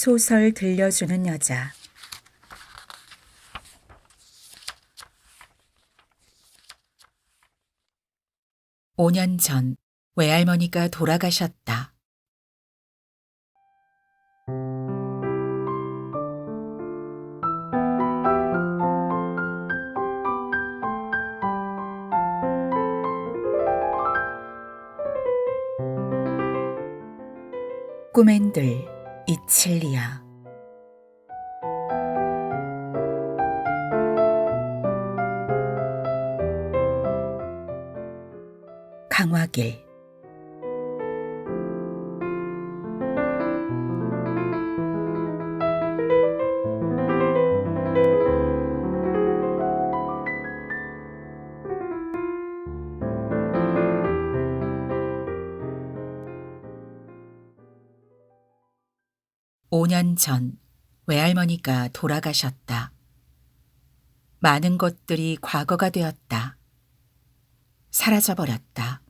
소설 들려주는 여자. (5년) 전 외할머니가 돌아가셨다. 꿈엔들 이칠리아. 강화길. (5년) 전 외할머니가 돌아가셨다. 많은 것들이 과거가 되었다. 사라져버렸다.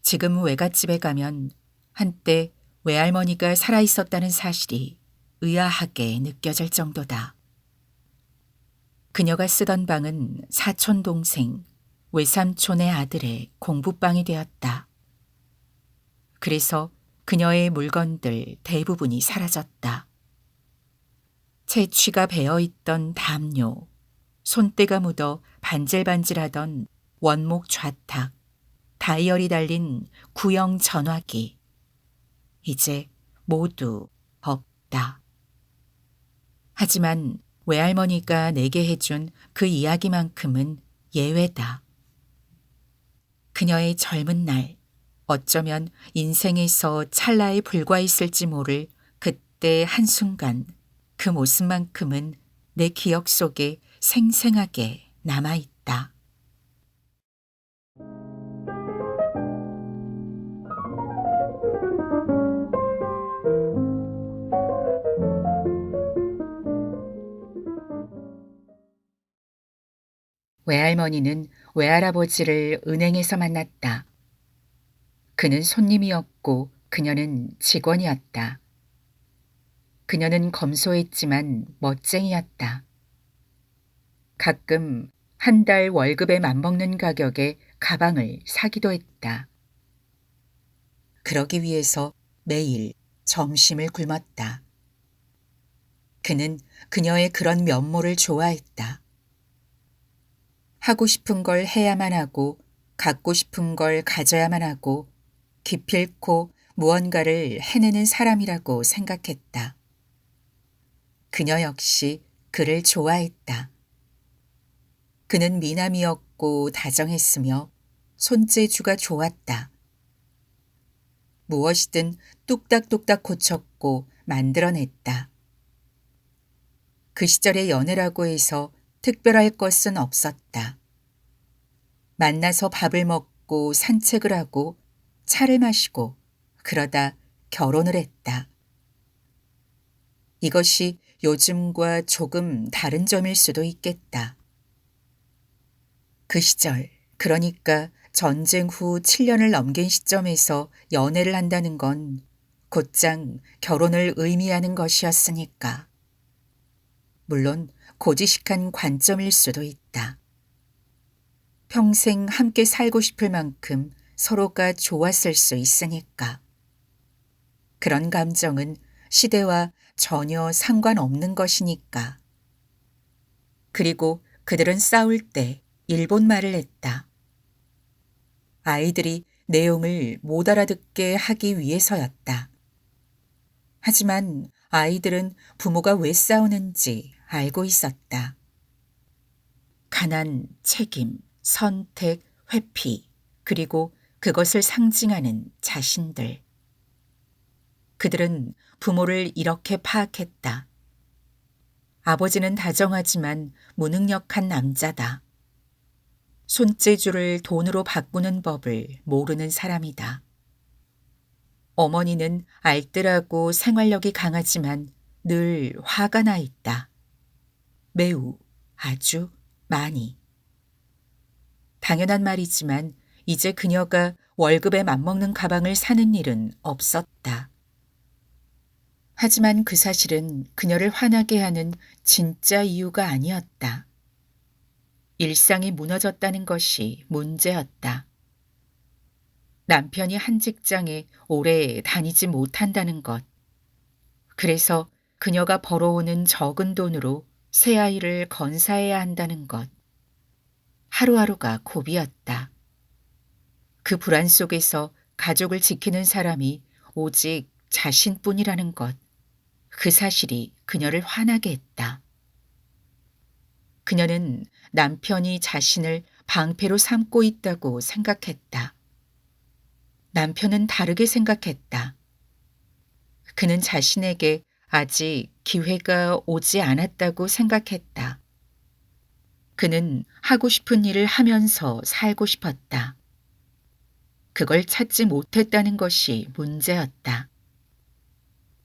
지금 외갓집에 가면 한때 외할머니가 살아있었다는 사실이 의아하게 느껴질 정도다. 그녀가 쓰던 방은 사촌 동생, 외삼촌의 아들의 공부방이 되었다. 그래서 그녀의 물건들 대부분이 사라졌다. 채취가 베어있던 담요, 손때가 묻어 반질반질하던 원목 좌탁, 다이얼이 달린 구형 전화기. 이제 모두 없다. 하지만 외할머니가 내게 해준 그 이야기만큼은 예외다. 그녀의 젊은 날, 어쩌면 인생에서 찰나에 불과했을지 모를 그때 한순간 그 모습만큼은 내 기억 속에 생생하게 남아있다. 외할머니는 외할아버지를 은행에서 만났다. 그는 손님이었고 그녀는 직원이었다. 그녀는 검소했지만 멋쟁이였다. 가끔 한 달 월급에 맞먹는 가격에 가방을 사기도 했다. 그러기 위해서 매일 점심을 굶었다. 그는 그녀의 그런 면모를 좋아했다. 하고 싶은 걸 해야만 하고 갖고 싶은 걸 가져야만 하고 기필코 무언가를 해내는 사람이라고 생각했다. 그녀 역시 그를 좋아했다. 그는 미남이었고 다정했으며 손재주가 좋았다. 무엇이든 뚝딱뚝딱 고쳤고 만들어냈다. 그 시절의 연애라고 해서 특별할 것은 없었다. 만나서 밥을 먹고 산책을 하고 차를 마시고 그러다 결혼을 했다. 이것이 요즘과 조금 다른 점일 수도 있겠다. 그 시절, 그러니까 전쟁 후 7년을 넘긴 시점에서 연애를 한다는 건 곧장 결혼을 의미하는 것이었으니까. 물론 고지식한 관점일 수도 있다. 평생 함께 살고 싶을 만큼 서로가 좋았을 수 있으니까. 그런 감정은 시대와 전혀 상관없는 것이니까. 그리고 그들은 싸울 때 일본말을 했다. 아이들이 내용을 못 알아듣게 하기 위해서였다. 하지만 아이들은 부모가 왜 싸우는지 알고 있었다. 가난, 책임, 선택, 회피, 그리고 그것을 상징하는 자신들. 그들은 부모를 이렇게 파악했다. 아버지는 다정하지만 무능력한 남자다. 손재주를 돈으로 바꾸는 법을 모르는 사람이다. 어머니는 알뜰하고 생활력이 강하지만 늘 화가 나 있다. 매우, 아주 많이. 당연한 말이지만 이제 그녀가 월급에 맞먹는 가방을 사는 일은 없었다. 하지만 그 사실은 그녀를 화나게 하는 진짜 이유가 아니었다. 일상이 무너졌다는 것이 문제였다. 남편이 한 직장에 오래 다니지 못한다는 것. 그래서 그녀가 벌어오는 적은 돈으로 새 아이를 건사해야 한다는 것. 하루하루가 고비였다. 그 불안 속에서 가족을 지키는 사람이 오직 자신뿐이라는 것. 그 사실이 그녀를 화나게 했다. 그녀는 남편이 자신을 방패로 삼고 있다고 생각했다. 남편은 다르게 생각했다. 그는 자신에게 아직 기회가 오지 않았다고 생각했다. 그는 하고 싶은 일을 하면서 살고 싶었다. 그걸 찾지 못했다는 것이 문제였다.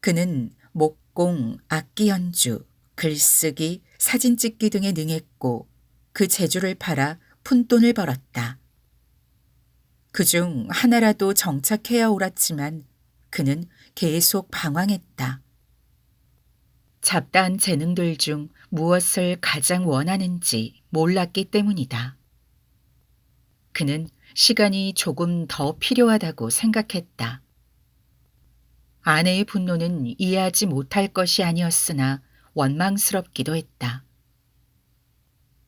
그는 목공, 악기 연주, 글쓰기, 사진 찍기 등에 능했고 그 재주를 팔아 푼돈을 벌었다. 그중 하나라도 정착해야 옳았지만 그는 계속 방황했다. 잡다한 재능들 중 무엇을 가장 원하는지 몰랐기 때문이다. 그는 시간이 조금 더 필요하다고 생각했다. 아내의 분노는 이해하지 못할 것이 아니었으나 원망스럽기도 했다.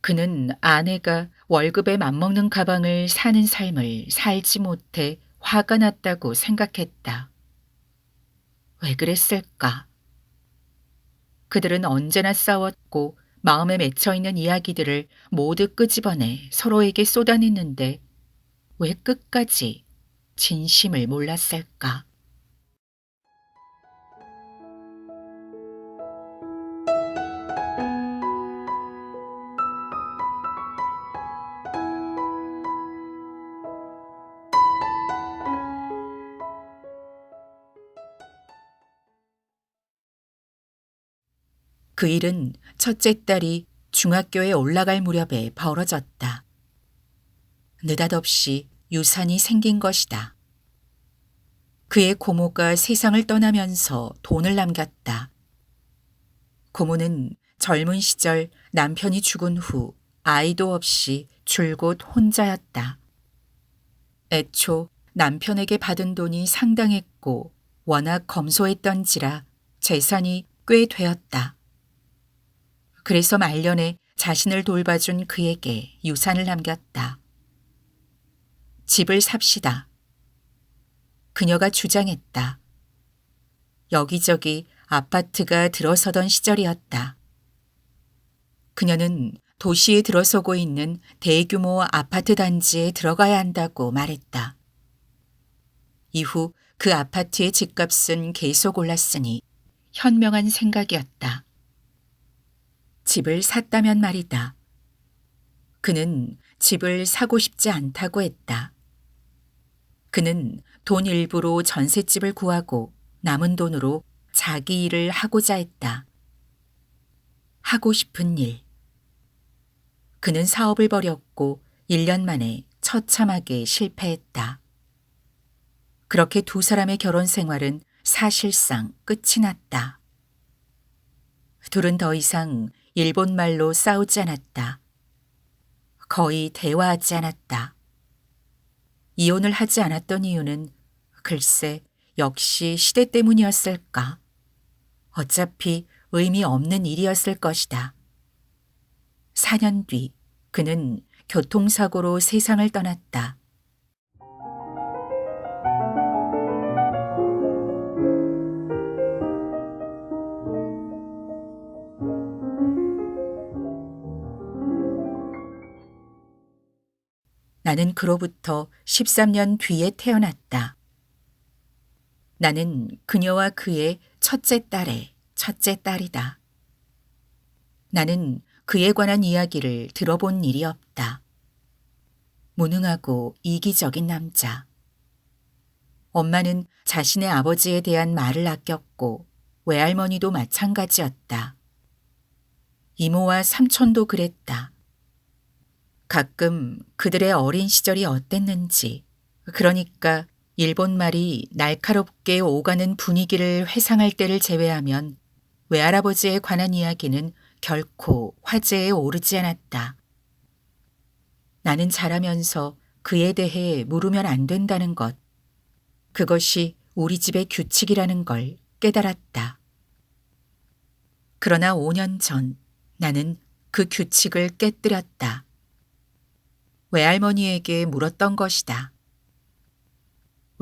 그는 아내가 월급에 맞먹는 가방을 사는 삶을 살지 못해 화가 났다고 생각했다. 왜 그랬을까? 그들은 언제나 싸웠고 마음에 맺혀있는 이야기들을 모두 끄집어내 서로에게 쏟아냈는데 왜 끝까지 진심을 몰랐을까? 그 일은 첫째 딸이 중학교에 올라갈 무렵에 벌어졌다. 느닷없이 유산이 생긴 것이다. 그의 고모가 세상을 떠나면서 돈을 남겼다. 고모는 젊은 시절 남편이 죽은 후 아이도 없이 줄곧 혼자였다. 애초 남편에게 받은 돈이 상당했고 워낙 검소했던지라 재산이 꽤 되었다. 그래서 말년에 자신을 돌봐준 그에게 유산을 남겼다. 집을 삽시다. 그녀가 주장했다. 여기저기 아파트가 들어서던 시절이었다. 그녀는 도시에 들어서고 있는 대규모 아파트 단지에 들어가야 한다고 말했다. 이후 그 아파트의 집값은 계속 올랐으니 현명한 생각이었다. 집을 샀다면 말이다. 그는 집을 사고 싶지 않다고 했다. 그는 돈 일부로 전셋집을 구하고 남은 돈으로 자기 일을 하고자 했다. 하고 싶은 일. 그는 사업을 벌였고 1년 만에 처참하게 실패했다. 그렇게 두 사람의 결혼 생활은 사실상 끝이 났다. 둘은 더 이상 일본말로 싸우지 않았다. 거의 대화하지 않았다. 이혼을 하지 않았던 이유는 글쎄 역시 시대 때문이었을까. 어차피 의미 없는 일이었을 것이다. 4년 뒤 그는 교통사고로 세상을 떠났다. 나는 그로부터 13년 뒤에 태어났다. 나는 그녀와 그의 첫째 딸의 첫째 딸이다. 나는 그에 관한 이야기를 들어본 일이 없다. 무능하고 이기적인 남자. 엄마는 자신의 아버지에 대한 말을 아꼈고 외할머니도 마찬가지였다. 이모와 삼촌도 그랬다. 가끔 그들의 어린 시절이 어땠는지, 그러니까 일본 말이 날카롭게 오가는 분위기를 회상할 때를 제외하면 외할아버지에 관한 이야기는 결코 화제에 오르지 않았다. 나는 자라면서 그에 대해 물으면 안 된다는 것, 그것이 우리 집의 규칙이라는 걸 깨달았다. 그러나 5년 전 나는 그 규칙을 깨뜨렸다. 외할머니에게 물었던 것이다.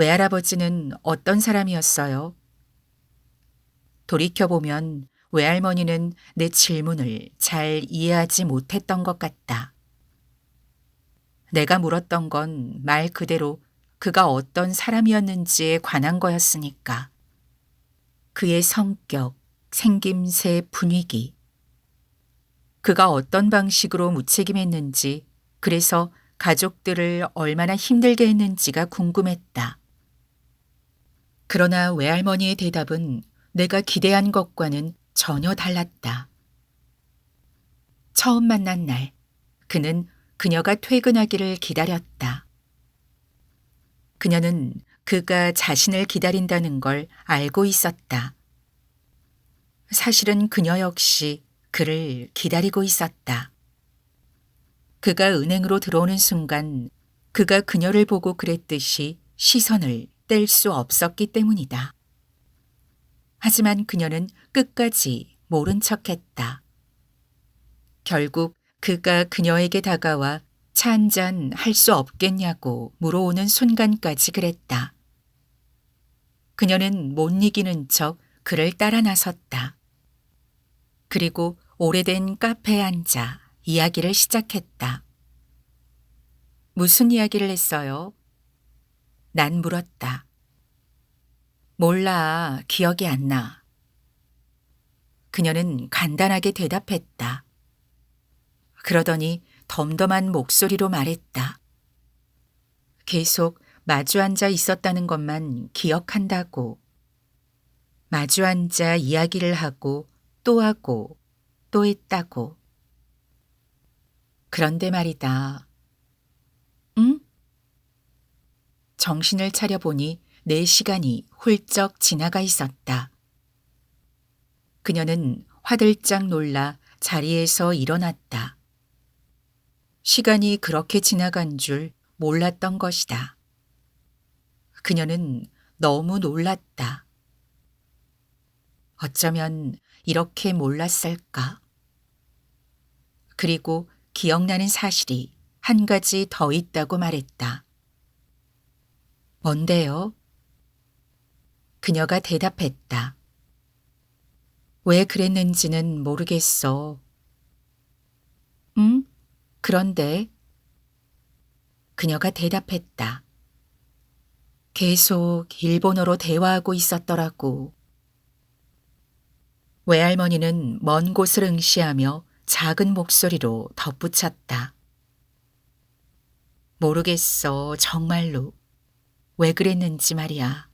외할아버지는 어떤 사람이었어요? 돌이켜보면 외할머니는 내 질문을 잘 이해하지 못했던 것 같다. 내가 물었던 건 말 그대로 그가 어떤 사람이었는지에 관한 거였으니까. 그의 성격, 생김새, 분위기. 그가 어떤 방식으로 무책임했는지, 그래서 가족들을 얼마나 힘들게 했는지가 궁금했다. 그러나 외할머니의 대답은 내가 기대한 것과는 전혀 달랐다. 처음 만난 날, 그는 그녀가 퇴근하기를 기다렸다. 그녀는 그가 자신을 기다린다는 걸 알고 있었다. 사실은 그녀 역시 그를 기다리고 있었다. 그가 은행으로 들어오는 순간 그가 그녀를 보고 그랬듯이 시선을 뗄 수 없었기 때문이다. 하지만 그녀는 끝까지 모른 척했다. 결국 그가 그녀에게 다가와 차 한잔 할 수 없겠냐고 물어오는 순간까지 그랬다. 그녀는 못 이기는 척 그를 따라 나섰다. 그리고 오래된 카페에 앉아 이야기를 시작했다. 무슨 이야기를 했어요? 난 물었다. 몰라, 기억이 안 나. 그녀는 간단하게 대답했다. 그러더니 덤덤한 목소리로 말했다. 계속 마주 앉아 있었다는 것만 기억한다고. 마주 앉아 이야기를 하고 또 했다고. 그런데 말이다. 응? 정신을 차려보니 4시간이 훌쩍 지나가 있었다. 그녀는 화들짝 놀라 자리에서 일어났다. 시간이 그렇게 지나간 줄 몰랐던 것이다. 그녀는 너무 놀랐다. 어쩌면 이렇게 몰랐을까? 그리고 기억나는 사실이 한 가지 더 있다고 말했다. 뭔데요? 그녀가 대답했다. 왜 그랬는지는 모르겠어. 응? 그런데 그녀가 대답했다. 계속 일본어로 대화하고 있었더라고. 외할머니는 먼 곳을 응시하며 작은 목소리로 덧붙였다. 모르겠어, 정말로. 왜 그랬는지 말이야.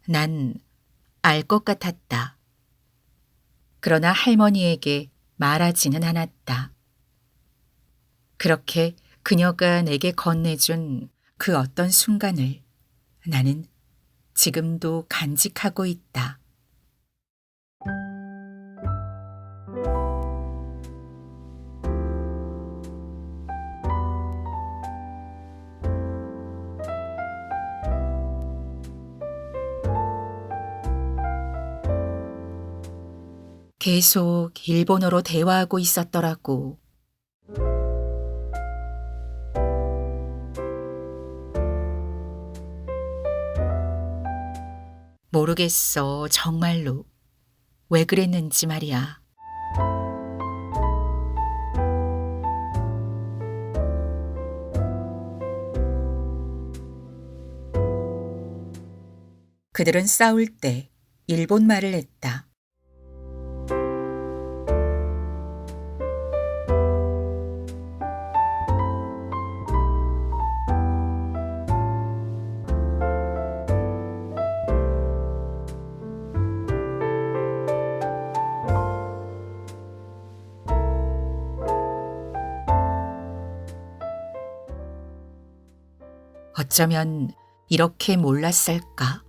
난 알 것 같았다. 그러나 할머니에게 말하지는 않았다. 그렇게 그녀가 내게 건네준 그 어떤 순간을 나는 지금도 간직하고 있다. 계속 일본어로 대화하고 있었더라고. 모르겠어, 정말로. 왜 그랬는지 말이야. 그들은 싸울 때 일본 말을 했다. 어쩌면 이렇게 몰랐을까?